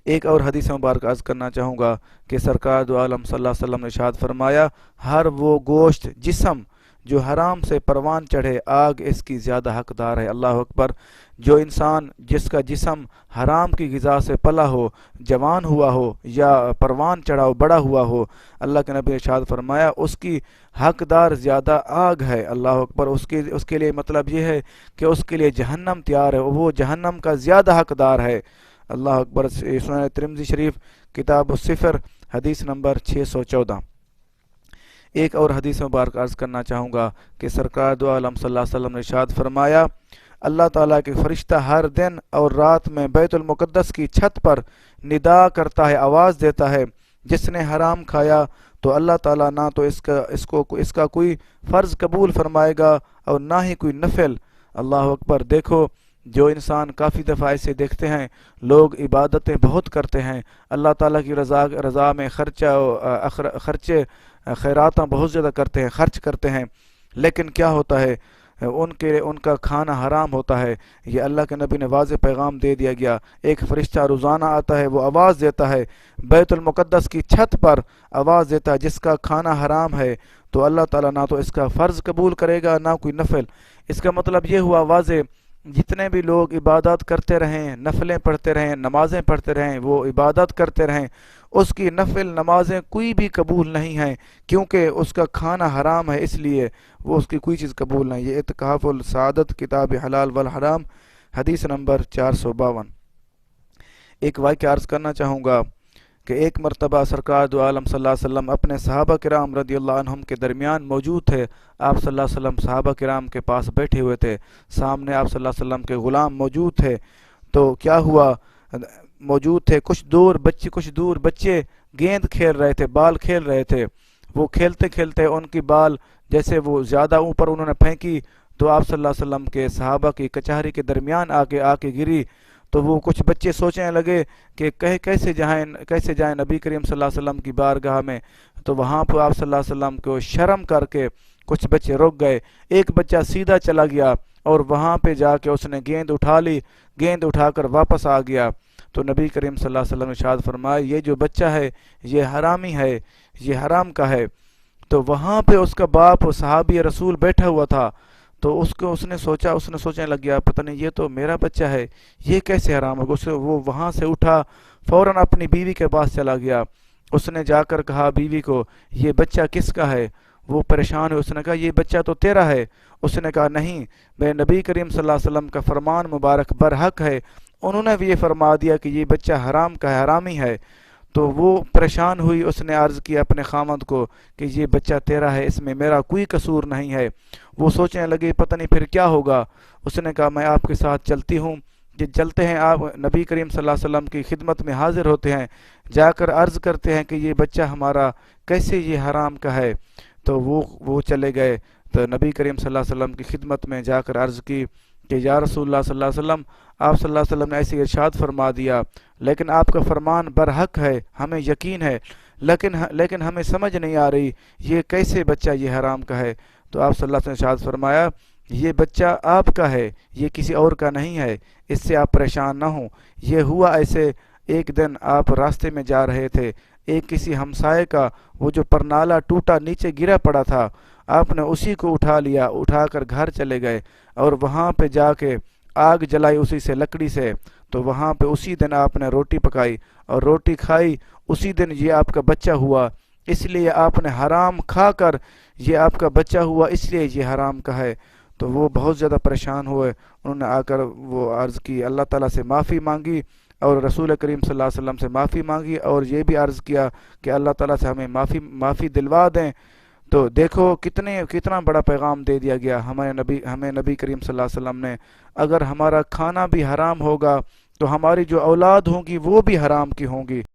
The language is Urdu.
ایک اور حدیث مبارک عرض کرنا چاہوں گا کہ سرکار دو عالم صلی اللہ علیہ وسلم نے ارشاد فرمایا، ہر وہ گوشت جسم جو حرام سے پروان چڑھے آگ اس کی زیادہ حقدار ہے۔ اللہ اکبر۔ جو انسان جس کا جسم حرام کی غذا سے پلا ہو، جوان ہوا ہو یا پروان چڑھا ہو، بڑا ہوا ہو، اللہ کے نبی نے ارشاد فرمایا اس کی حقدار زیادہ آگ ہے۔ اللہ اکبر۔ اس کے لیے مطلب یہ ہے کہ اس کے لیے جہنم تیار ہے، وہ جہنم کا زیادہ حقدار ہے۔ اللہ اکبر۔ سنن ترمذی شریف کتاب السفر حدیث نمبر 614۔ ایک اور حدیث مبارک عرض کرنا چاہوں گا کہ سرکار دو عالم صلی اللہ علیہ وسلم نے ارشاد فرمایا، اللہ تعالیٰ کے فرشتہ ہر دن اور رات میں بیت المقدس کی چھت پر ندا کرتا ہے، آواز دیتا ہے، جس نے حرام کھایا تو اللہ تعالیٰ نہ تو اس کا کوئی فرض قبول فرمائے گا اور نہ ہی کوئی نفل۔ اللہ اکبر۔ دیکھو، جو انسان کافی دفعہ ایسے دیکھتے ہیں، لوگ عبادتیں بہت کرتے ہیں، اللہ تعالیٰ کی رضا میں خرچے خیراتاں بہت زیادہ کرتے ہیں، خرچ کرتے ہیں، لیکن کیا ہوتا ہے، ان کا کھانا حرام ہوتا ہے۔ یہ اللہ کے نبی نے واضح پیغام دے دیا گیا۔ ایک فرشتہ روزانہ آتا ہے، وہ آواز دیتا ہے، بیت المقدس کی چھت پر آواز دیتا ہے، جس کا کھانا حرام ہے تو اللہ تعالیٰ نہ تو اس کا فرض قبول کرے گا نہ کوئی نفل۔ اس کا مطلب یہ ہوا واضح، جتنے بھی لوگ عبادات کرتے رہیں، نفلیں پڑھتے رہیں، نمازیں پڑھتے رہیں، وہ عبادت کرتے رہیں، اس کی نفل نمازیں کوئی بھی قبول نہیں ہیں، کیونکہ اس کا کھانا حرام ہے، اس لیے وہ اس کی کوئی چیز قبول نہیں۔ یہ اتقاف السعادت کتاب حلال والحرام حدیث نمبر 452۔ ایک واقعہ عرض کرنا چاہوں گا کہ ایک مرتبہ سرکار دو عالم صلی اللہ علیہ وسلم اپنے صحابہ کرام رضی اللہ عنہم کے درمیان موجود تھے۔ آپ صلی اللہ علیہ وسلم صحابہ کرام کے پاس بیٹھے ہوئے تھے، سامنے آپ صلی اللہ علیہ وسلم کے غلام موجود تھے۔ تو کیا ہوا، موجود تھے کچھ دور بچے گیند کھیل رہے تھے، بال کھیل رہے تھے۔ وہ کھیلتے کھیلتے ان کی بال جیسے وہ زیادہ اوپر انہوں نے پھینکی تو آپ صلی اللہ علیہ وسلم کے صحابہ کی کچہری کے درمیان آ کے گری۔ تو وہ کچھ بچے سوچنے لگے کہ کیسے جائیں نبی کریم صلی اللہ علیہ وسلم کی بارگاہ میں۔ تو وہاں پہ آپ صلی اللہ علیہ وسلم کو شرم کر کے کچھ بچے رک گئے۔ ایک بچہ سیدھا چلا گیا اور وہاں پہ جا کے اس نے گیند اٹھا لی، گیند اٹھا کر واپس آ گیا۔ تو نبی کریم صلی اللہ علیہ وسلم نے ارشاد فرمایا، یہ جو بچہ ہے یہ حرامی ہے، یہ حرام کا ہے۔ تو وہاں پہ اس کا باپ صحابی رسول بیٹھا ہوا تھا، تو اس نے سوچنے لگ گیا، پتہ نہیں یہ تو میرا بچہ ہے، یہ کیسے حرام ہوگا۔ وہ وہاں سے اٹھا، فوراً اپنی بیوی کے پاس چلا گیا۔ اس نے جا کر کہا بیوی کو، یہ بچہ کس کا ہے؟ وہ پریشان ہوئی، اس نے کہا یہ بچہ تو تیرا ہے۔ اس نے کہا نہیں، میں نبی کریم صلی اللہ علیہ وسلم کا فرمان مبارک برحق ہے، انہوں نے بھی یہ فرما دیا کہ یہ بچہ حرام کا ہے، حرامی ہے۔ تو وہ پریشان ہوئی، اس نے عرض کیا اپنے خامند کو کہ یہ بچہ تیرا ہے، اس میں میرا کوئی قصور نہیں ہے۔ وہ سوچنے لگے پتہ نہیں پھر کیا ہوگا۔ اس نے کہا میں آپ کے ساتھ چلتی ہوں۔ یہ چلتے ہیں، آپ نبی کریم صلی اللہ علیہ وسلم کی خدمت میں حاضر ہوتے ہیں، جا کر عرض کرتے ہیں کہ یہ بچہ ہمارا کیسے یہ حرام کا ہے۔ تو وہ چلے گئے، تو نبی کریم صلی اللہ علیہ وسلم کی خدمت میں جا کر عرض کی کہ یا رسول اللہ صلی اللہ علیہ وسلم، آپ صلی اللہ علیہ وسلم نے ایسے ارشاد فرما دیا، لیکن آپ کا فرمان برحق ہے، ہمیں یقین ہے، لیکن ہمیں سمجھ نہیں آ رہی یہ کیسے بچہ یہ حرام کا ہے۔ تو آپ صلی اللہ علیہ وسلم نے ارشاد فرمایا، یہ بچہ آپ کا ہے، یہ کسی اور کا نہیں ہے، اس سے آپ پریشان نہ ہوں۔ یہ ہوا ایسے، ایک دن آپ راستے میں جا رہے تھے، ایک کسی ہمسائے کا وہ جو پرنالا ٹوٹا نیچے گرا پڑا تھا، آپ نے اسی کو اٹھا لیا، اٹھا کر گھر چلے گئے اور وہاں پہ جا کے آگ جلائی اسی سے، لکڑی سے۔ تو وہاں پہ اسی دن آپ نے روٹی پکائی اور روٹی کھائی، اسی دن یہ آپ کا بچہ ہوا، اس لیے آپ نے حرام کھا کر یہ آپ کا بچہ ہوا، اس لیے یہ حرام کا ہے۔ تو وہ بہت زیادہ پریشان ہوئے، انہوں نے آ کر وہ عرض کی، اللہ تعالیٰ سے معافی مانگی اور رسول کریم صلی اللہ علیہ وسلم سے معافی مانگی، اور یہ بھی عرض کیا کہ اللہ تعالیٰ سے ہمیں معافی دلوا دیں۔ تو دیکھو کتنا بڑا پیغام دے دیا گیا ہمیں نبی کریم صلی اللہ علیہ وسلم نے۔ اگر ہمارا کھانا بھی حرام ہوگا تو ہماری جو اولاد ہوں گی وہ بھی حرام کی ہوں گی۔